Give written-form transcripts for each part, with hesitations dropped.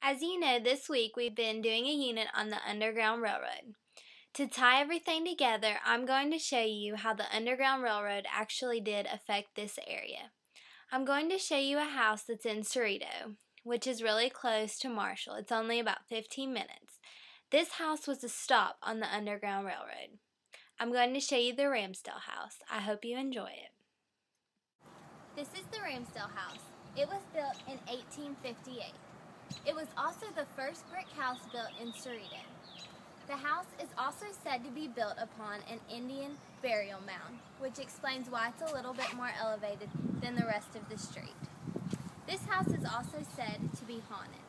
As you know, this week we've been doing a unit on the Underground Railroad. To tie everything together, I'm going to show you how the Underground Railroad actually did affect this area. I'm going to show you a house that's in Cerrito, which is really close to Marshall. It's only about 15 minutes. This house was a stop on the Underground Railroad. I'm going to show you the Ramsdell House. I hope you enjoy it. This is the Ramsdell House. It was built in 1858. It was also the first brick house built in Cerrito. The house is also said to be built upon an Indian burial mound, which explains why it's a little bit more elevated than the rest of the street. This house is also said to be haunted.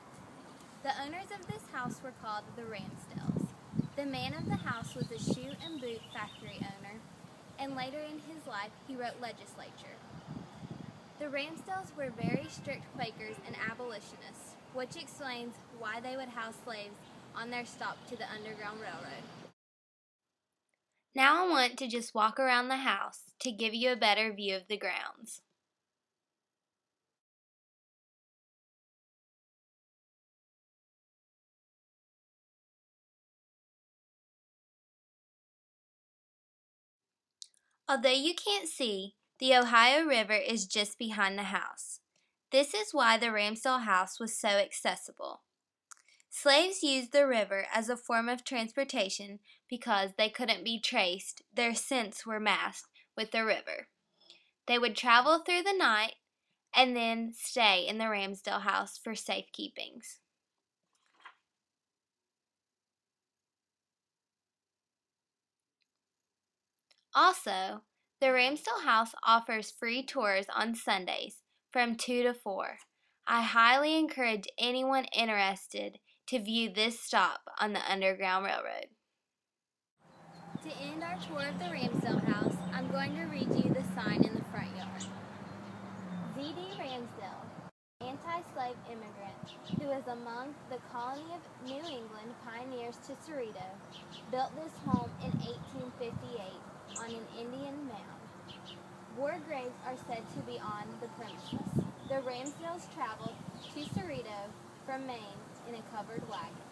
The owners of this house were called the Ramsdells. The man of the house was a shoe and boot factory owner, and later in his life he wrote legislature. The Ramsdells were very strict Quakers and abolitionists, which explains why they would house slaves on their stop to the Underground Railroad. Now I want to just walk around the house to give you a better view of the grounds. Although you can't see, the Ohio River is just behind the house. This is why the Ramsdell House was so accessible. Slaves used the river as a form of transportation because they couldn't be traced. Their scents were masked with the river. They would travel through the night and then stay in the Ramsdell House for safekeepings. Also, the Ramsdell House offers free tours on Sundays from 2 to 4. I highly encourage anyone interested to view this stop on the Underground Railroad. To end our tour of the Ramsdell House, I'm going to read you the sign in the front yard. Z.D. Ramsdell, anti-slave immigrant who was among the colony of New England pioneers to Cerrito, built this home in 1858 on an Indian mound. War graves are said to be on the premises. The Ramsdells traveled to Cerrito from Maine in a covered wagon.